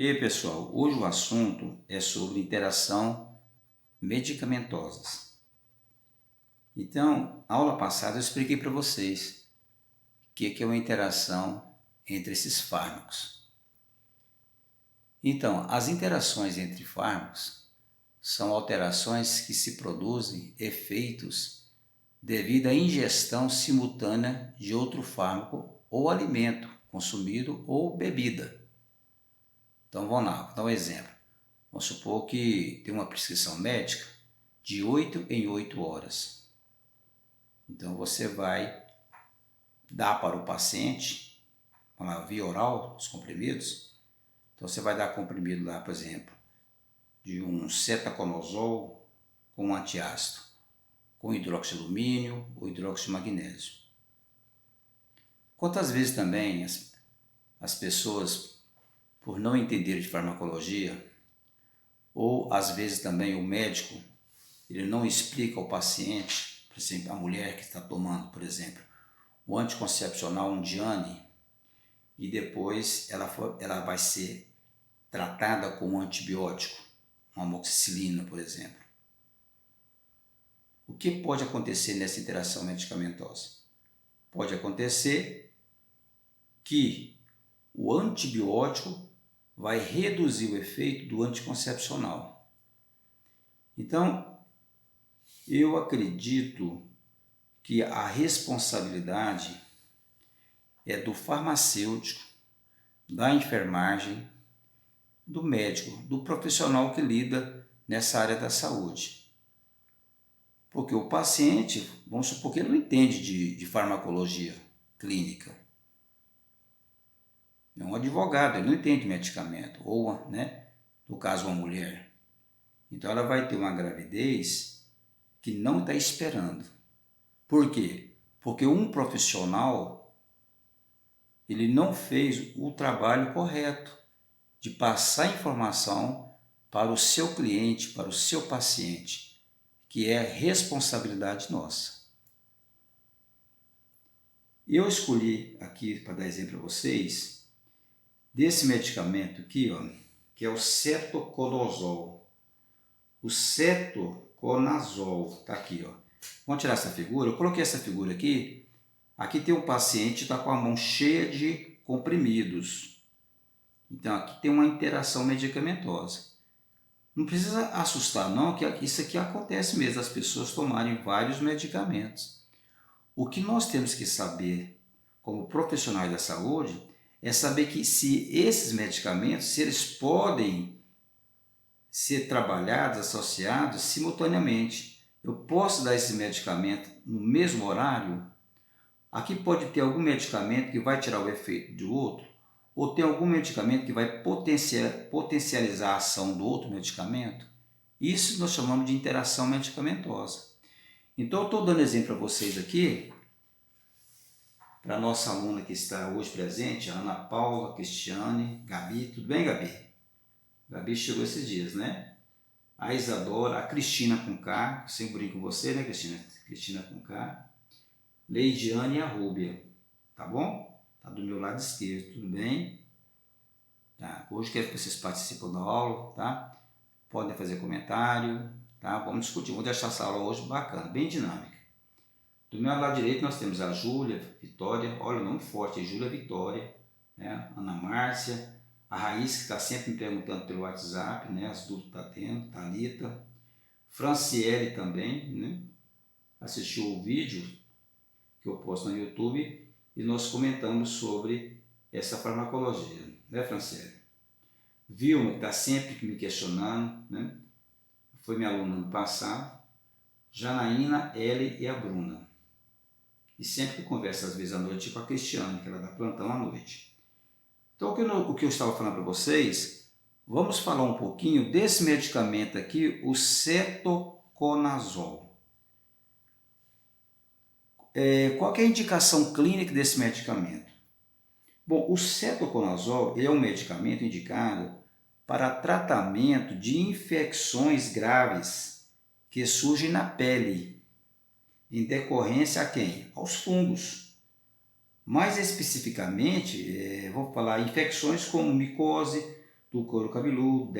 E aí, pessoal, hoje o assunto é sobre interação medicamentosas. Então, na aula passada eu expliquei para vocês o que é uma interação entre esses fármacos. Então, as interações entre fármacos são alterações que se produzem efeitos devido à ingestão simultânea de outro fármaco ou alimento consumido ou bebida. Então vamos lá, vou dar um exemplo. Vamos supor que tem uma prescrição médica de 8 em 8 horas. Então você vai dar para o paciente, vamos lá, via oral, os comprimidos. Então você vai dar comprimido lá, por exemplo, de um cetaconazol com um antiácido, com hidroxilumínio ou hidroximagnésio. Quantas vezes também as pessoas, por não entender de farmacologia, ou às vezes também o médico, ele não explica ao paciente, por exemplo, a mulher que está tomando, por exemplo, o anticoncepcional Undiane, e depois ela vai ser tratada com um antibiótico, uma amoxicilina, por exemplo. O que pode acontecer nessa interação medicamentosa? Pode acontecer que o antibiótico vai reduzir o efeito do anticoncepcional. Então, eu acredito que a responsabilidade é do farmacêutico, da enfermagem, do médico, do profissional que lida nessa área da saúde. Porque o paciente, vamos supor que ele não entende de farmacologia clínica. É um advogado, ele não entende medicamento, ou, no caso, uma mulher. Então ela vai ter uma gravidez que não está esperando. Por quê? Porque um profissional, ele não fez o trabalho correto de passar informação para o seu cliente, para o seu paciente, que é responsabilidade nossa. Eu escolhi aqui, para dar exemplo para vocês, desse medicamento aqui, ó, que é o cetoconazol. O cetoconazol, tá aqui, ó. Vamos tirar essa figura. Eu coloquei essa figura aqui. Aqui tem um paciente que está com a mão cheia de comprimidos. Então aqui tem uma interação medicamentosa. Não precisa assustar não, que isso aqui acontece mesmo, as pessoas tomarem vários medicamentos. O que nós temos que saber como profissionais da saúde é saber que se esses medicamentos, se eles podem ser trabalhados, associados simultaneamente. Eu posso dar esse medicamento no mesmo horário? Aqui pode ter algum medicamento que vai tirar o efeito do outro, ou tem algum medicamento que vai potencializar a ação do outro medicamento. Isso nós chamamos de interação medicamentosa. Então eu estou dando exemplo para vocês aqui, para a nossa aluna que está hoje presente, a Ana Paula, Cristiane, Gabi. Tudo bem, Gabi? Gabi chegou esses dias, né? A Isadora, a Cristina com K, sempre brinco com você, né, Cristina? Cristina com K. Leidiane e a Rúbia, tá bom? Tá do meu lado esquerdo, tudo bem? Tá. Hoje quero que vocês participem da aula, tá? Podem fazer comentário, tá? Vamos discutir, vou deixar essa aula hoje bacana, bem dinâmica. Do meu lado direito nós temos a Júlia, Vitória, olha o nome forte, Júlia Vitória, né? Ana Márcia, a Raiz, que está sempre me perguntando pelo WhatsApp, né? As dúvidas está tendo, Thalita, Franciele também, né? Assistiu o vídeo que eu posto no YouTube e nós comentamos sobre essa farmacologia, né, Franciele? Vilma, que está sempre me questionando, né? Foi minha aluna no passado. Janaína, Ellie e a Bruna. E sempre que converso, às vezes à noite, com a Cristiane, que ela dá plantão à noite. Então, o que eu estava falando para vocês, vamos falar um pouquinho desse medicamento aqui, o cetoconazol. Qual que é a indicação clínica desse medicamento? Bom, o cetoconazol é um medicamento indicado para tratamento de infecções graves que surgem na pele, em decorrência a quem? Aos fungos. Mais especificamente, vou falar infecções como micose, do couro cabeludo,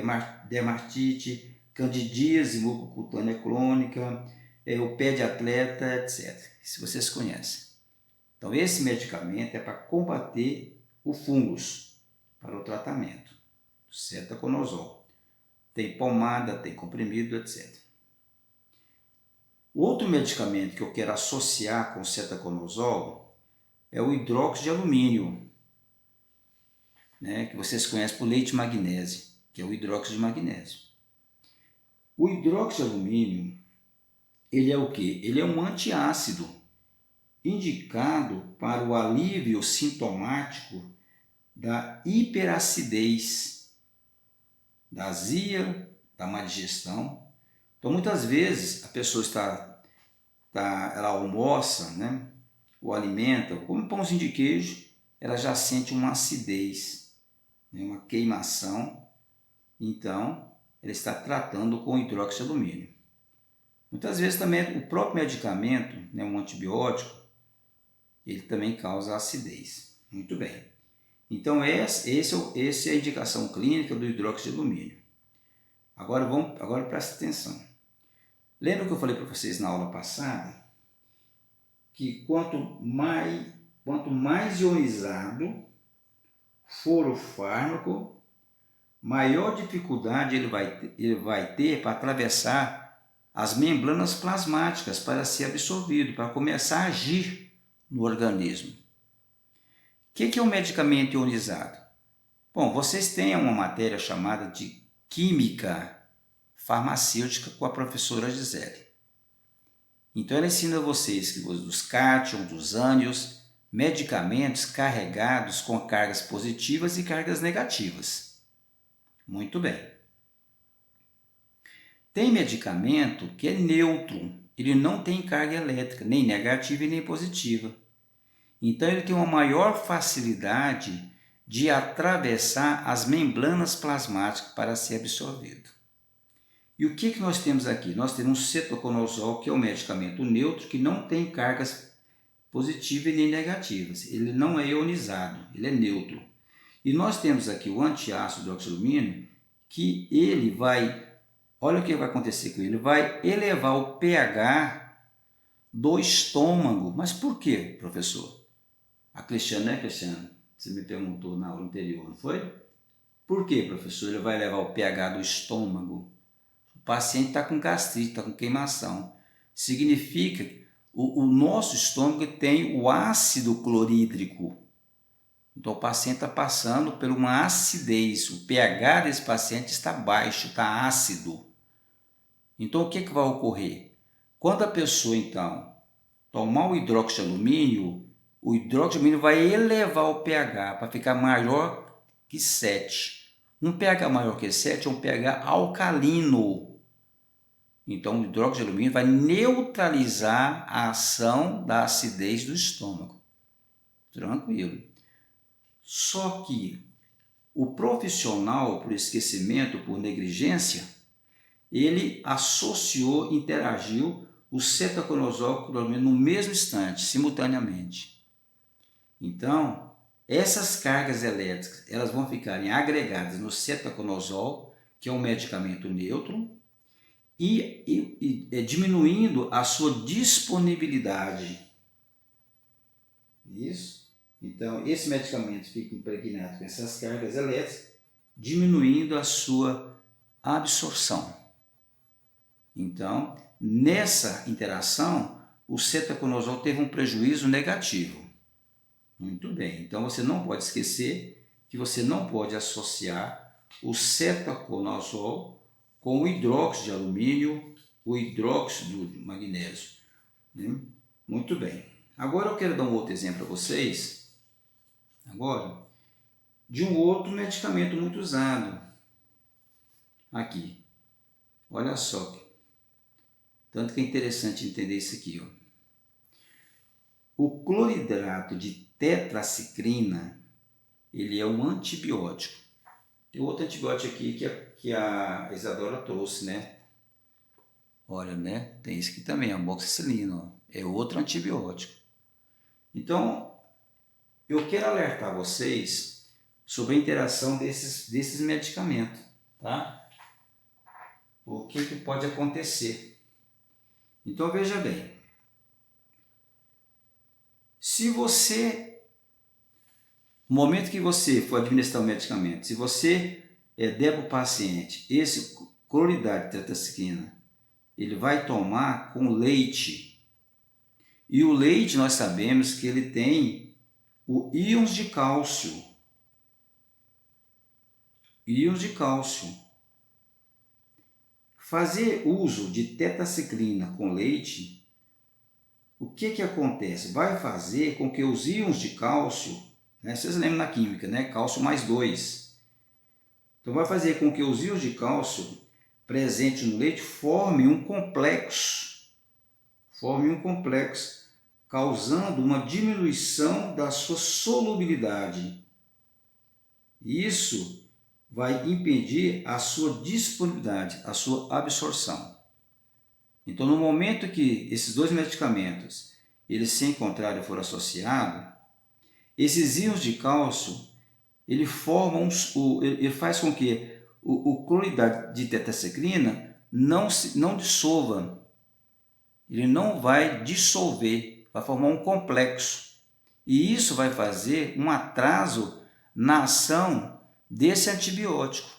dermatite, candidíase mucocutânea crônica, o pé de atleta, etc. Se vocês conhecem. Então, esse medicamento é para combater o fungos, para o tratamento, cetaconazol. Tem pomada, tem comprimido, etc. O outro medicamento que eu quero associar com o cetaconazol é o hidróxido de alumínio, né, que vocês conhecem por leite magnésio, que é o hidróxido de magnésio. O hidróxido de alumínio, ele é o quê? Ele é um antiácido indicado para o alívio sintomático da hiperacidez, da azia, da má digestão. Então, muitas vezes, a pessoa ela almoça, né, ou alimenta, come um pãozinho de queijo, ela já sente uma acidez, né, uma queimação. Então, ela está tratando com hidróxido de alumínio. Muitas vezes também o próprio medicamento, né, um antibiótico, ele também causa acidez. Muito bem. Então, essa é a indicação clínica do hidróxido de alumínio. Agora presta atenção. Lembra que eu falei para vocês na aula passada que quanto mais ionizado for o fármaco, maior dificuldade ele vai ter para atravessar as membranas plasmáticas para ser absorvido, para começar a agir no organismo. O que é um medicamento ionizado? Bom, vocês têm uma matéria chamada de Química Farmacêutica com a professora Gisele. Então ela ensina vocês que dos cátions, dos ânions, medicamentos carregados com cargas positivas e cargas negativas. Muito bem. Tem medicamento que é neutro, ele não tem carga elétrica, nem negativa e nem positiva. Então ele tem uma maior facilidade de atravessar as membranas plasmáticas para ser absorvido. E o que nós temos aqui? Nós temos um cetaconazol, que é um medicamento neutro, que não tem cargas positivas nem negativas. Ele não é ionizado, ele é neutro. E nós temos aqui o antiácido hidroxialumínio, que ele olha o que vai acontecer com ele, vai elevar o pH do estômago. Mas por quê, professor? A Cristiane, né, Cristiane? Você me perguntou na aula anterior, não foi? Por quê, professor? Ele vai elevar o pH do estômago. O paciente está com gastrite, está com queimação. Significa que o nosso estômago tem o ácido clorídrico. Então o paciente está passando por uma acidez. O pH desse paciente está baixo, está ácido. Então o que vai ocorrer? Quando a pessoa então tomar o hidróxido de alumínio, o hidróxido de alumínio vai elevar o pH para ficar maior que 7. Um pH maior que 7 é um pH alcalino. Então, o hidróxido de alumínio vai neutralizar a ação da acidez do estômago. Tranquilo. Só que o profissional, por esquecimento, por negligência, ele interagiu o cetaconazol com o alumínio no mesmo instante, simultaneamente. Então, essas cargas elétricas elas vão ficarem agregadas no cetaconazol, que é um medicamento neutro, e diminuindo a sua disponibilidade. Isso? Então, esse medicamento fica impregnado com essas cargas elétricas, diminuindo a sua absorção. Então, nessa interação, o cetaconazol teve um prejuízo negativo. Muito bem, então você não pode esquecer que você não pode associar o cetaconazol com o hidróxido de alumínio, o hidróxido de magnésio. Né? Muito bem. Agora eu quero dar um outro exemplo para vocês, agora, de um outro medicamento muito usado. Aqui. Olha só. Tanto que é interessante entender isso aqui. Ó. O cloridrato de tetracicrina, ele é um antibiótico. Tem outro antibiótico aqui que a Isadora trouxe, né? Olha, né? Tem esse aqui também, a amoxicilina, ó. É outro antibiótico. Então, eu quero alertar vocês sobre a interação desses medicamentos, tá? O que pode acontecer. Então veja bem, se você, no momento que você for administrar o medicamento, se você der para o paciente esse cloridrato de tetraciklina, ele vai tomar com leite. E o leite nós sabemos que ele tem íons de cálcio. Íons de cálcio. Fazer uso de tetraciklina com leite, o que acontece? Vai fazer com que os íons de cálcio, né, vocês lembram na química, né? Cálcio mais 2. Então vai fazer com que os íons de cálcio presentes no leite formem um complexo, causando uma diminuição da sua solubilidade. Isso vai impedir a sua disponibilidade, a sua absorção. Então, no momento que esses dois medicamentos eles se encontrarem e forem associados, esses íons de cálcio ele faz com que o cloridrato de tetraciklina não dissolva. Ele não vai dissolver, vai formar um complexo. E isso vai fazer um atraso na ação desse antibiótico.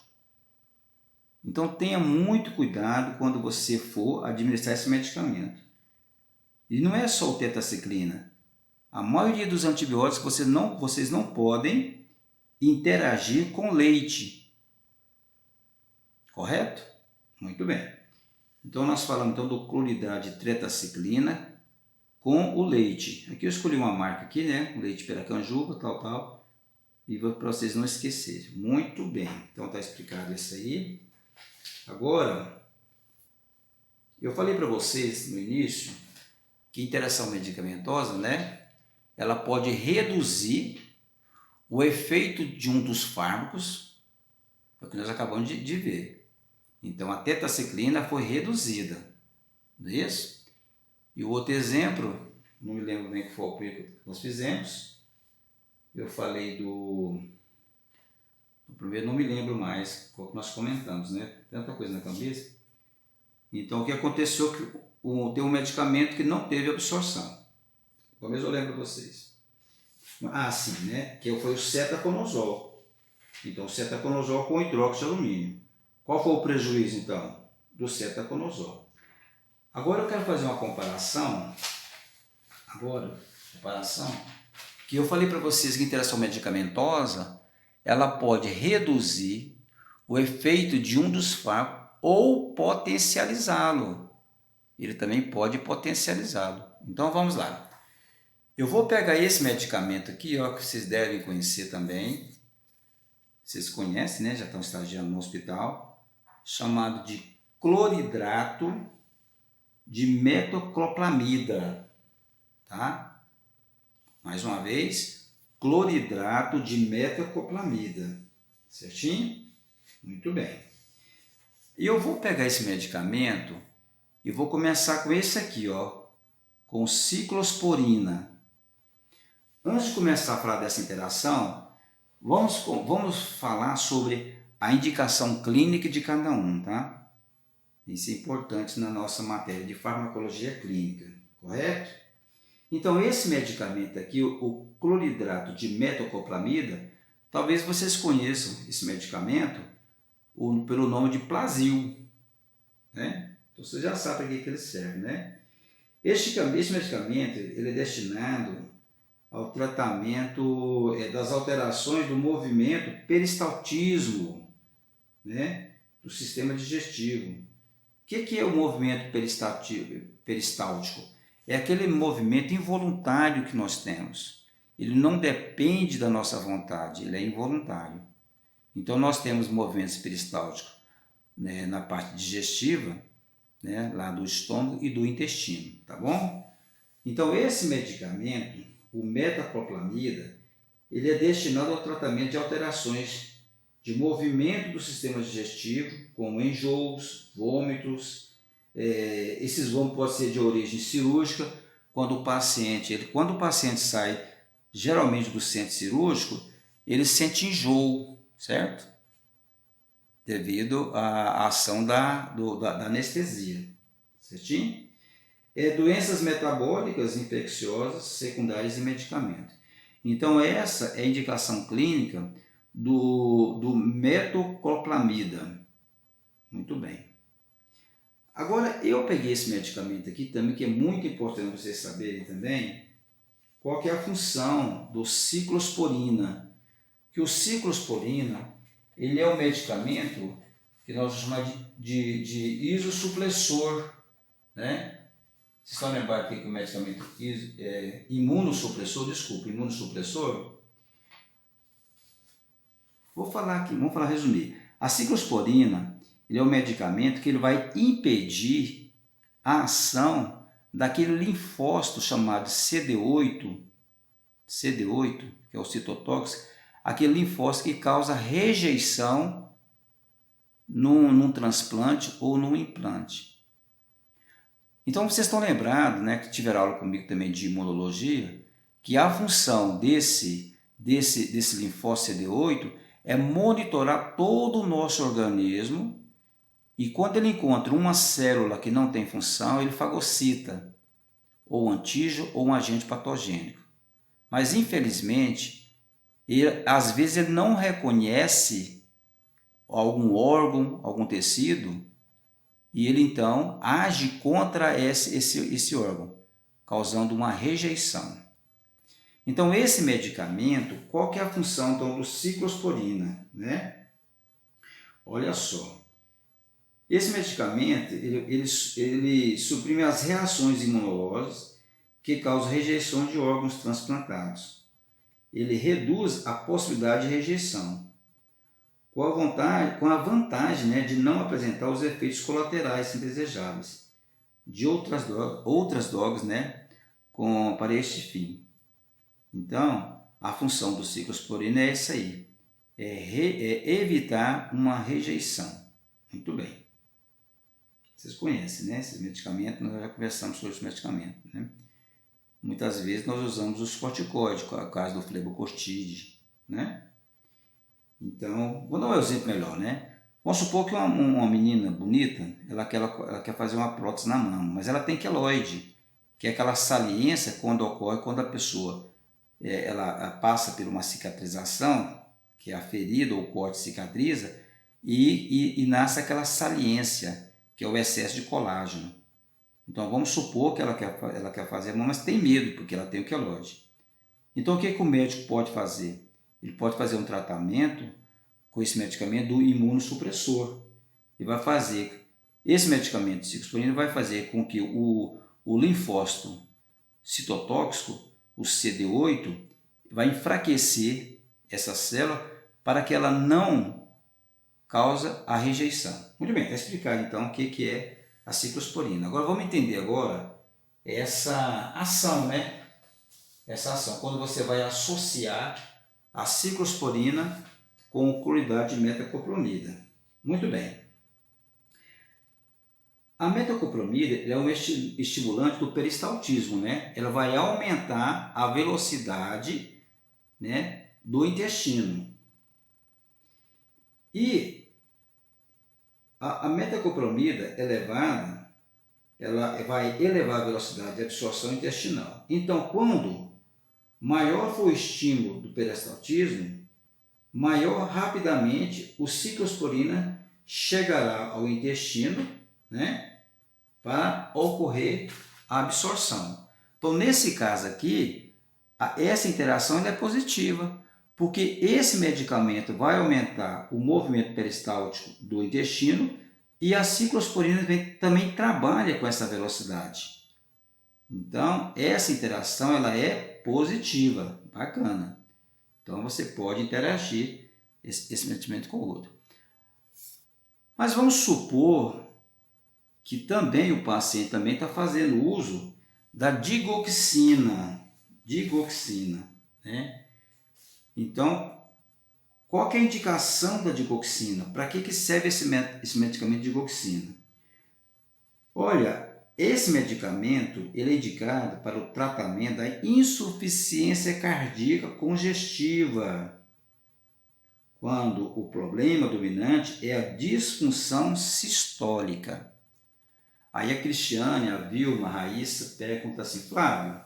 Então tenha muito cuidado quando você for administrar esse medicamento. E não é só o tetraciklina. A maioria dos antibióticos vocês não podem interagir com leite. Correto? Muito bem. Então nós falamos então, do cloridrato de tetraciklina com o leite. Aqui eu escolhi uma marca aqui, né? O leite Piracanjuba, tal. E para vocês não esquecerem. Muito bem. Então está explicado isso aí. Agora, eu falei para vocês no início que a interação medicamentosa, né? Ela pode reduzir o efeito de um dos fármacos, é o que nós acabamos de ver. Então a tetraciklina foi reduzida, não é isso? E o outro exemplo, não me lembro bem que foi o que nós fizemos, eu falei do primeiro, não me lembro mais qual que nós comentamos, né? Tanta coisa na cabeça. Então o que aconteceu que tem um medicamento que não teve absorção. Talvez eu lembro vocês. Sim, né? Que foi o cetaconazol. Então, o cetaconazol com hidróxido de alumínio. Qual foi o prejuízo, então? Do cetaconazol. Agora eu quero fazer uma comparação. Que eu falei para vocês que a interação medicamentosa, ela pode reduzir o efeito de um dos fármacos ou potencializá-lo. Ele também pode potencializá-lo. Então, vamos lá. Eu vou pegar esse medicamento aqui, ó, que vocês devem conhecer também. Vocês conhecem, né? Já estão estagiando no hospital. Chamado de cloridrato de metoclopramida. Tá? Mais uma vez, cloridrato de metoclopramida. Certinho? Muito bem. E eu vou pegar esse medicamento e vou começar com esse aqui, ó, com ciclosporina. Antes de começar a falar dessa interação, vamos falar sobre a indicação clínica de cada um, tá? Isso é importante na nossa matéria de farmacologia clínica, correto? Então, esse medicamento aqui, o cloridrato de metoclopramida, talvez vocês conheçam esse medicamento pelo nome de Plasil, né? Então, você já sabe para que ele serve, né? Esse medicamento ele é destinado ao tratamento das alterações do movimento peristaltismo, né, do sistema digestivo. O que é o movimento peristáltico? É aquele movimento involuntário que nós temos. Ele não depende da nossa vontade, ele é involuntário. Então nós temos movimentos peristálticos, né, na parte digestiva, né, lá do estômago e do intestino, tá bom? Então esse medicamento, o metoclopramida, ele é destinado ao tratamento de alterações de movimento do sistema digestivo, como enjoos, vômitos. Esses vômitos podem ser de origem cirúrgica, quando o paciente sai geralmente do centro cirúrgico, ele sente enjoo, certo? Devido à ação da anestesia, certinho? Doenças metabólicas infecciosas secundárias e medicamento. Então, essa é a indicação clínica do metoclopramida. Muito bem. Agora, eu peguei esse medicamento aqui também, que é muito importante vocês saberem também, qual que é a função do ciclosporina. Que o ciclosporina, ele é um medicamento que nós chamamos de imunossupressor, né? Vocês estão lembrados que o medicamento imunossupressor? Vou falar aqui, vamos falar, resumir. A ciclosporina, ele é um medicamento que ele vai impedir a ação daquele linfócito chamado CD8, que é o citotóxico, aquele linfócito que causa rejeição num transplante ou num implante. Então vocês estão lembrados, né, que tiveram aula comigo também de imunologia, que a função desse linfócito CD8 é monitorar todo o nosso organismo, e quando ele encontra uma célula que não tem função, ele fagocita, ou antígeno ou um agente patogênico. Mas infelizmente, às vezes ele não reconhece algum órgão, algum tecido, e ele então age contra esse órgão, causando uma rejeição. Então esse medicamento, qual que é a função então, do ciclosporina, né? Olha só, esse medicamento ele suprime as reações imunológicas que causam rejeição de órgãos transplantados. Ele reduz a possibilidade de rejeição, com a vantagem, né, de não apresentar os efeitos colaterais indesejáveis de outras drogas, né, para este fim. Então, a função do ciclosporina é essa aí, é evitar uma rejeição. Muito bem. Vocês conhecem, né, esses medicamentos, nós já conversamos sobre os medicamentos, né? Muitas vezes nós usamos os corticoides, no caso do flebocortide, né? Então, vou dar um exemplo melhor, né? Vamos supor que uma menina bonita, ela quer fazer uma prótese na mama, mas ela tem queloide, que é aquela saliência quando a pessoa ela passa por uma cicatrização, que é a ferida ou o corte cicatriza, e nasce aquela saliência, que é o excesso de colágeno. Então vamos supor que ela quer fazer a mama, mas tem medo, porque ela tem o queloide. Então o que o médico pode fazer? Ele pode fazer um tratamento com esse medicamento do imunossupressor. E vai fazer, esse medicamento ciclosporina vai fazer com que o linfócito citotóxico, o CD8, vai enfraquecer essa célula para que ela não cause a rejeição. Muito bem, está explicado então o que é a ciclosporina. Agora vamos entender essa ação, né? Essa ação, quando você vai associar a ciclosporina com o cloridade de metoclopramida. Muito bem. A metoclopramida é um estimulante do peristaltismo, né? Ela vai aumentar a velocidade, né, do intestino. E a metoclopramida elevada, ela vai elevar a velocidade de absorção intestinal. Então, quando maior for o estímulo do peristaltismo, maior rapidamente o ciclosporina chegará ao intestino, né, para ocorrer a absorção. Então, nesse caso aqui, essa interação é positiva, porque esse medicamento vai aumentar o movimento peristáltico do intestino e a ciclosporina também trabalha com essa velocidade. Então, essa interação ela é positiva, bacana. Então, você pode interagir esse medicamento com o outro. Mas vamos supor que também o paciente também está fazendo uso da digoxina, né? Então, qual que é a indicação da digoxina? Para que serve esse medicamento de digoxina? Olha, esse medicamento ele é indicado para o tratamento da insuficiência cardíaca congestiva. quando o problema dominante é a disfunção sistólica. Aí a Cristiane, a Vilma, a Raíssa pergunta assim, Flávio, o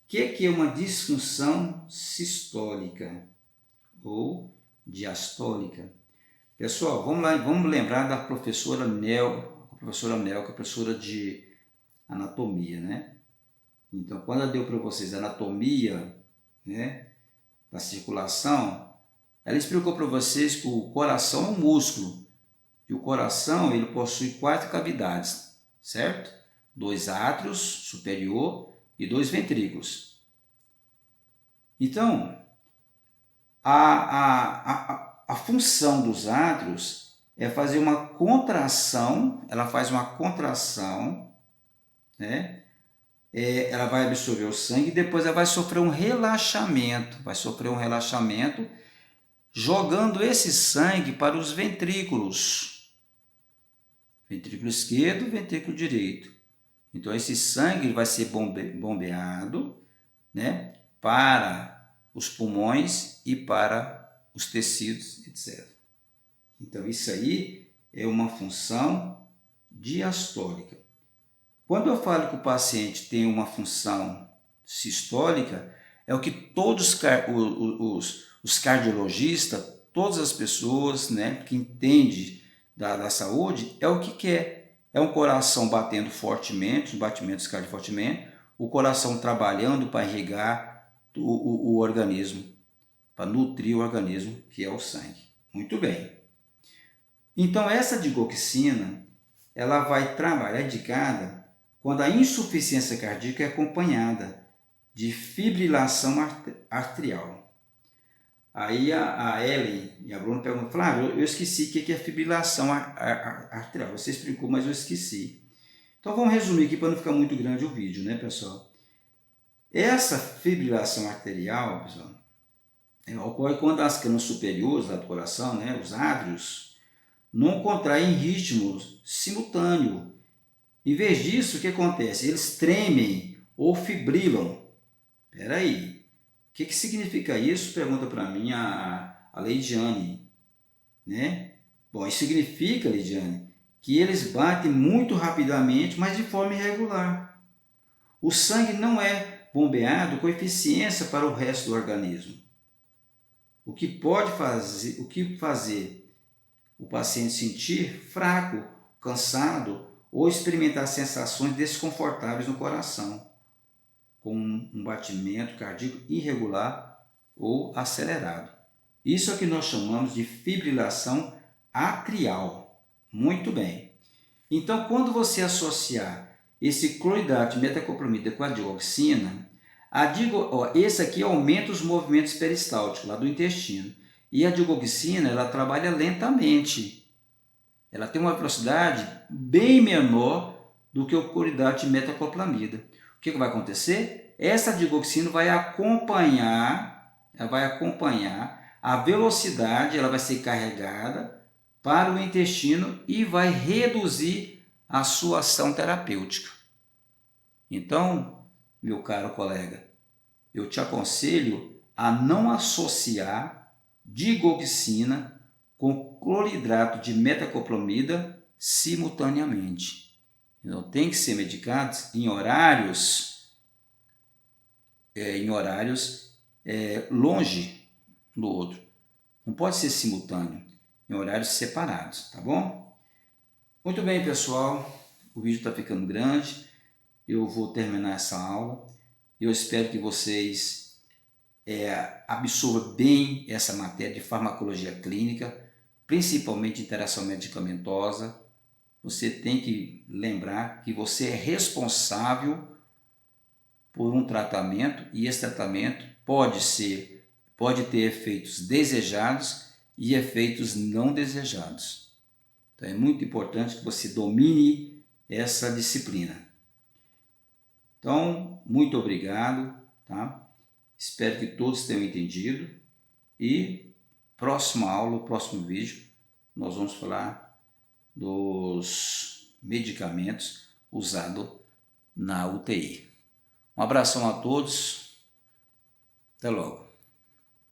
que é uma disfunção sistólica ou diastólica? Pessoal, vamos lá, vamos lembrar da professora Nel, que é professora de anatomia, né? Então, quando ela deu para vocês a anatomia, né, da circulação, ela explicou para vocês que o coração é um músculo, e o coração ele possui 4 cavidades, certo? 2 átrios superior e 2 ventrículos. Então, a função dos átrios é fazer uma contração, ela faz uma contração, né? Ela vai absorver o sangue e depois ela vai sofrer um relaxamento, jogando esse sangue para os ventrículos, ventrículo esquerdo, ventrículo direito. Então esse sangue vai ser bombeado, né, para os pulmões e para os tecidos, etc. Então isso aí é uma função diastólica. Quando eu falo que o paciente tem uma função sistólica, é o que todos os cardiologistas, todas as pessoas, né, que entendem da saúde, é o que quer. É um coração batendo fortemente, os batimentos cardíacos fortemente, o coração trabalhando para irrigar o organismo, para nutrir o organismo, que é o sangue. Muito bem. Então essa digoxina, ela vai trabalhar indicada quando a insuficiência cardíaca é acompanhada de fibrilação arterial. Aí a Ellen e a Bruna perguntam, Flávio, eu esqueci o que é fibrilação arterial. Você explicou, mas eu esqueci. Então vamos resumir aqui para não ficar muito grande o vídeo, né, pessoal? Essa fibrilação arterial, pessoal, ocorre quando as câmaras superiores do coração, né, os átrios, não contraem ritmo simultâneo. Em vez disso, o que acontece? Eles tremem ou fibrilam. Espera aí. O que significa isso? Pergunta para mim a Leidiane. Né? Bom, isso significa, Leidiane, que eles batem muito rapidamente, mas de forma irregular. O sangue não é bombeado com eficiência para o resto do organismo. O que fazer o paciente sentir fraco, cansado, ou experimentar sensações desconfortáveis no coração, com um batimento cardíaco irregular ou acelerado. Isso é o que nós chamamos de fibrilação atrial. Muito bem. Então, quando você associar esse cloridrato de metacopramida com a digoxina, esse aqui aumenta os movimentos peristálticos lá do intestino. E a digoxina, ela trabalha lentamente. Ela tem uma velocidade bem menor do que o cloridrato de metacopramida. O que vai acontecer? Essa digoxina vai acompanhar a velocidade, ela vai ser carregada para o intestino e vai reduzir a sua ação terapêutica. Então, meu caro colega, eu te aconselho a não associar digoxina com cloridrato de metacopramida simultaneamente. Então, tem que ser medicados em horários longe do outro. Não pode ser simultâneo, em horários separados, tá bom? Muito bem, pessoal, o vídeo está ficando grande, eu vou terminar essa aula. Eu espero que vocês absorvam bem essa matéria de farmacologia clínica, principalmente interação medicamentosa. Você tem que lembrar que você é responsável por um tratamento e esse tratamento pode ter efeitos desejados e efeitos não desejados. Então é muito importante que você domine essa disciplina. Então, muito obrigado, tá? Espero que todos tenham entendido e próxima aula, próximo vídeo, nós vamos falar dos medicamentos usados na UTI. Um abração a todos, até logo.